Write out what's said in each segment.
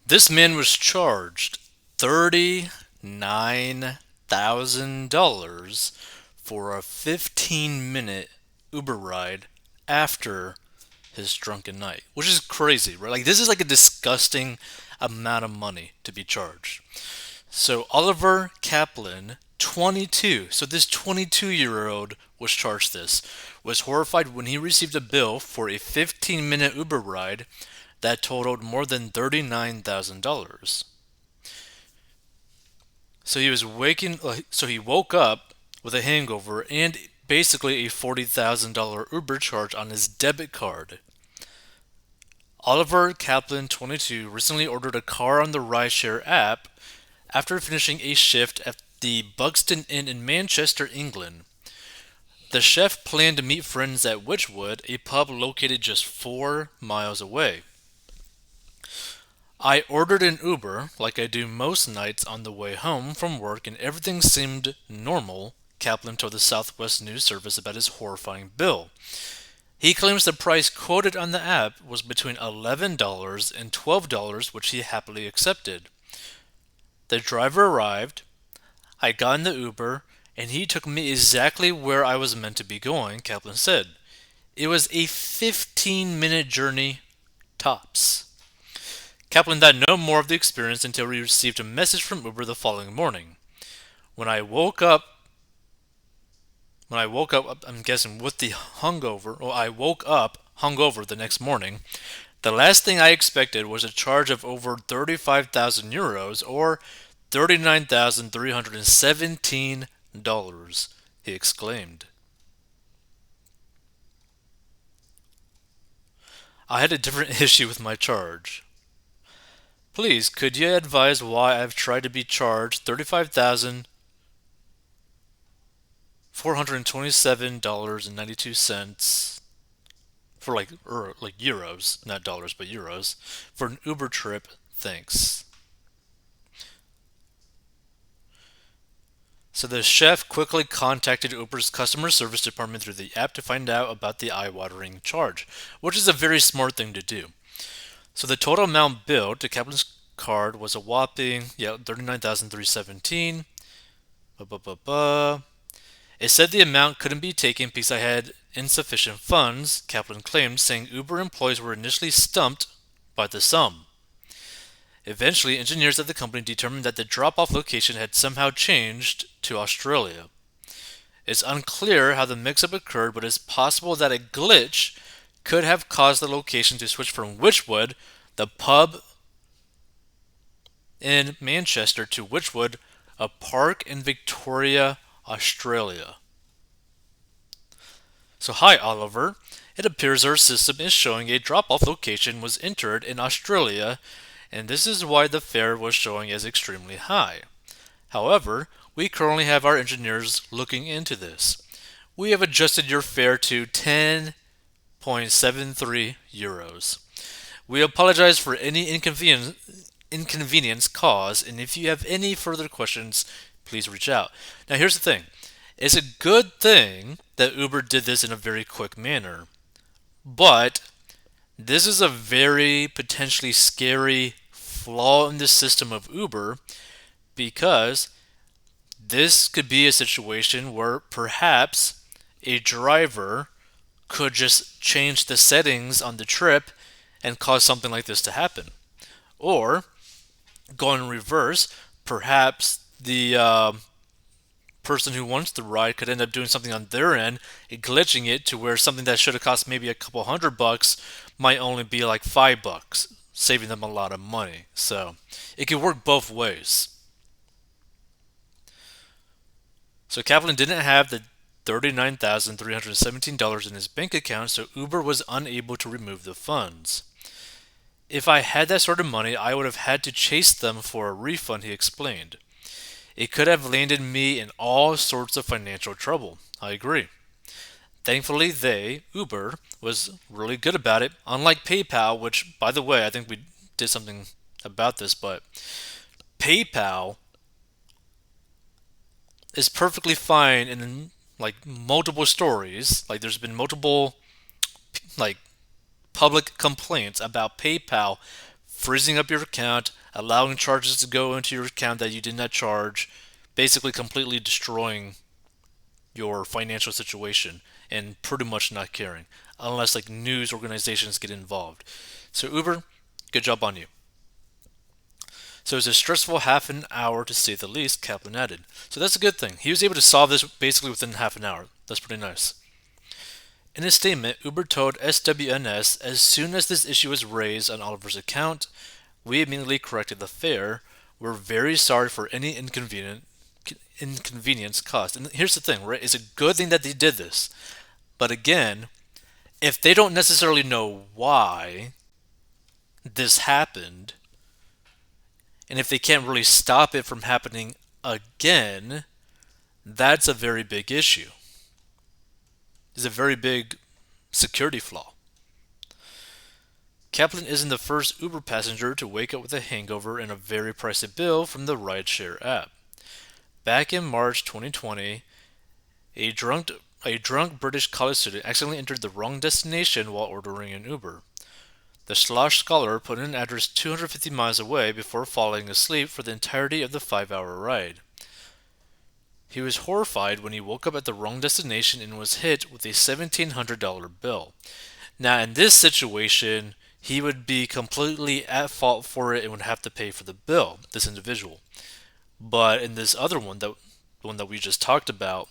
This man was charged $39,000 for a 15-minute Uber ride after his drunken night, which is crazy, right? Like, this is like a disgusting amount of money to be charged. So, Oliver Kaplan, 22, so this 22-year-old was charged this, was horrified when he received a bill for a 15-minute Uber ride that totaled more than $39,000. So he woke up with a hangover and basically a $40,000 Uber charge on his debit card. Oliver Kaplan, 22, recently ordered a car on the rideshare app after finishing a shift at the Buxton Inn in Manchester, England. The chef planned to meet friends at Witchwood, a pub located just 4 miles away. I ordered an Uber, like I do most nights on the way home from work, and everything seemed normal, Kaplan told the Southwest News Service about his horrifying bill. He claims the price quoted on the app was between $11 and $12, which he happily accepted. The driver arrived, I got in the Uber, and he took me exactly where I was meant to be going, Kaplan said. It was a 15-minute journey, tops. Kaplan thought no more of the experience until he received a message from Uber the following morning. When I woke up, I'm guessing with the hungover, or I woke up hungover the next morning. The last thing I expected was a charge of over 35,000 euros or $39,317, he exclaimed. I had a different issue with my charge. Please, could you advise why I've tried to be charged $35,427.92 for like euros, not dollars, but euros, for an Uber trip? Thanks. So the chef quickly contacted Uber's customer service department through the app to find out about the eye-watering charge, which is a very smart thing to do. So the total amount billed to Kaplan's card was a whopping 39,317. It said the amount couldn't be taken because I had insufficient funds, Kaplan claimed, saying Uber employees were initially stumped by the sum. Eventually, engineers at the company determined that the drop off location had somehow changed to Australia. It's unclear how the mix up occurred, but it's possible that a glitch could have caused the location to switch from Witchwood, the pub in Manchester, to Witchwood, a park in Victoria, Australia. So, hi Oliver. It appears our system is showing a drop off location was entered in Australia, and this is why the fare was showing as extremely high. However, we currently have our engineers looking into this. We have adjusted your fare to 10.73 euros. We apologize for any inconvenience caused, and if you have any further questions, please reach out. Now, here's the thing. It's a good thing that Uber did this in a very quick manner, but this is a very potentially scary flaw in the system of Uber because this could be a situation where perhaps a driver could just change the settings on the trip and cause something like this to happen. Or, going in reverse, perhaps the person who wants the ride could end up doing something on their end, glitching it to where something that should have cost maybe a couple $100 might only be like $5, saving them a lot of money. So it could work both ways. So Kaplan didn't have the $39,317 in his bank account, so Uber was unable to remove the funds. If I had that sort of money, I would have had to chase them for a refund, he explained. It could have landed me in all sorts of financial trouble. I agree. Thankfully, Uber, was really good about it, unlike PayPal, which, by the way, I think we did something about this, but PayPal is perfectly fine in like multiple stories. Like, there's been multiple like public complaints about PayPal freezing up your account, allowing charges to go into your account that you did not charge, basically completely destroying your financial situation and pretty much not caring, unless like news organizations get involved. So Uber, good job on you. So it was a stressful half an hour to say the least, Kaplan added. So that's a good thing. He was able to solve this basically within half an hour. That's pretty nice. In a statement, Uber told SWNS as soon as this issue was raised on Oliver's account, we immediately corrected the fare. We're very sorry for any inconvenience caused. And here's the thing, right? It's a good thing that they did this. But again, if they don't necessarily know why this happened, and if they can't really stop it from happening again, that's a very big issue. It's a very big security flaw. Kaplan isn't the first Uber passenger to wake up with a hangover and a very pricey bill from the rideshare app. Back in March 2020, a drunk British college student accidentally entered the wrong destination while ordering an Uber. The Slosh scholar put in an address 250 miles away before falling asleep for the entirety of the 5-hour ride. He was horrified when he woke up at the wrong destination and was hit with a $1,700 bill. Now, in this situation, he would be completely at fault for it and would have to pay for the bill, this individual. But in this other one, the one that we just talked about,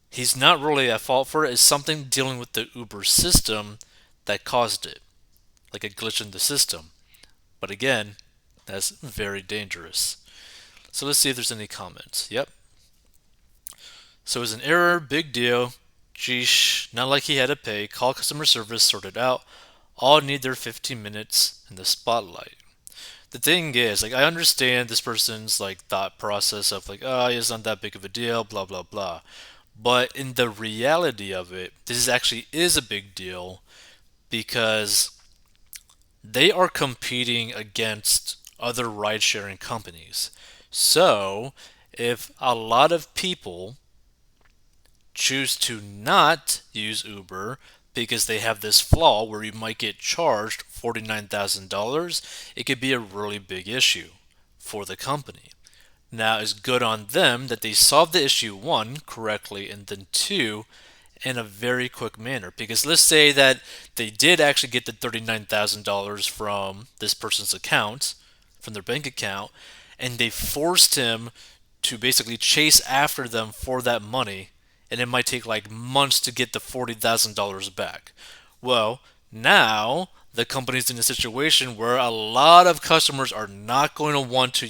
he's not really at fault for it. It's something dealing with the Uber system that caused it, like a glitch in the system. But again, that's very dangerous. So let's see if there's any comments. Yep. So it was an error, big deal. Geesh, not like he had to pay. Call customer service, sort it out. All need their 15 minutes in the spotlight. The thing is, like, I understand this person's like thought process of like, oh, it's not that big of a deal, blah blah blah. But in the reality of it, this actually is a big deal because they are competing against other ride sharing companies. So, if a lot of people choose to not use Uber because they have this flaw where you might get charged $49,000, it could be a really big issue for the company. Now, it's good on them that they solved the issue, one, correctly, and then two, in a very quick manner. Because let's say that they did actually get the $39,000 from this person's account, from their bank account, and they forced him to basically chase after them for that money, and it might take like months to get the $40,000 back. Well, now the company's in a situation where a lot of customers are not going to want to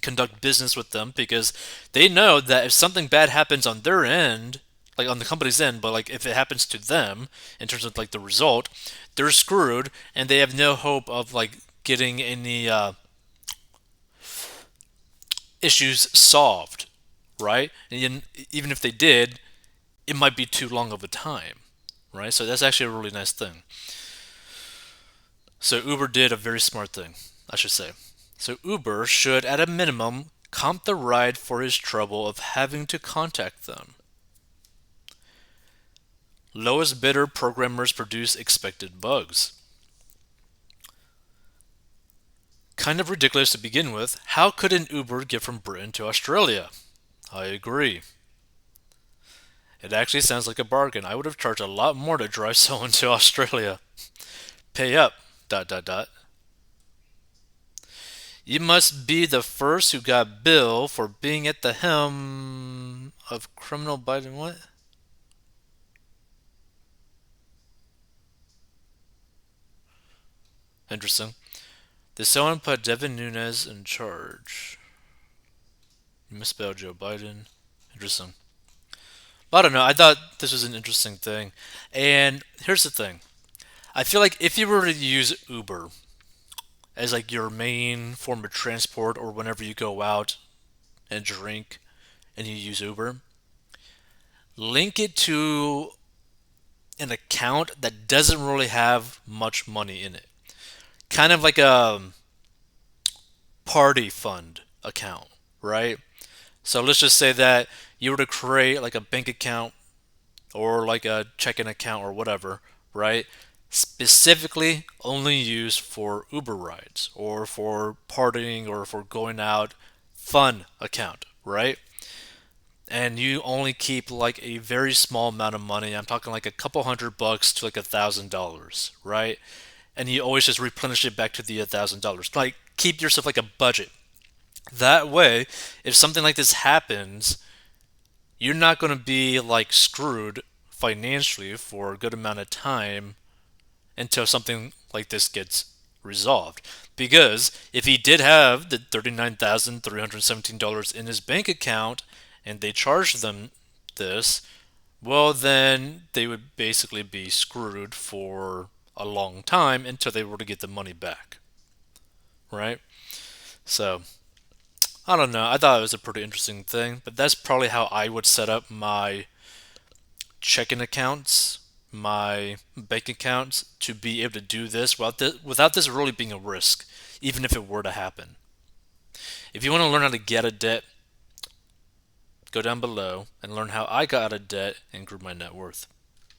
conduct business with them because they know that if something bad happens on their end, like on the company's end, but like if it happens to them in terms of like the result, they're screwed and they have no hope of like getting any issues solved, right? And even if they did, it might be too long of a time, right? So that's actually a really nice thing. So Uber did a very smart thing, I should say. So Uber should, at a minimum, comp the ride for his trouble of having to contact them. Lowest bidder programmers produce expected bugs. Kind of ridiculous to begin with. How could an Uber get from Britain to Australia? I agree. It actually sounds like a bargain. I would have charged a lot more to drive someone to Australia. Pay up. ... You must be the first who got Bill for being at the helm of criminal Biden. What? Interesting. Did someone put Devin Nunes in charge? You misspelled Joe Biden. Interesting. But I don't know. I thought this was an interesting thing. And here's the thing. I feel like if you were to use Uber as like your main form of transport or whenever you go out and drink and you use Uber, link it to an account that doesn't really have much money in it. Kind of like a party fund account, right? So let's just say that you were to create like a bank account or like a checking account or whatever, right? specifically only used for Uber rides or for partying or for going out fun account, right? And you only keep like a very small amount of money. I'm talking like a couple $100 to like $1,000, right? And you always just replenish it back to the $1,000. Like keep yourself like a budget. That way, if something like this happens, you're not going to be like screwed financially for a good amount of time until something like this gets resolved. Because if he did have the $39,317 in his bank account and they charged them this, well, then they would basically be screwed for a long time until they were to get the money back, right? So, I don't know. I thought it was a pretty interesting thing, but that's probably how I would set up my checking accounts, my bank accounts to be able to do this without this really being a risk, even if it were to happen. If you want to learn how to get out of debt, go down below and learn how I got out of debt and grew my net worth.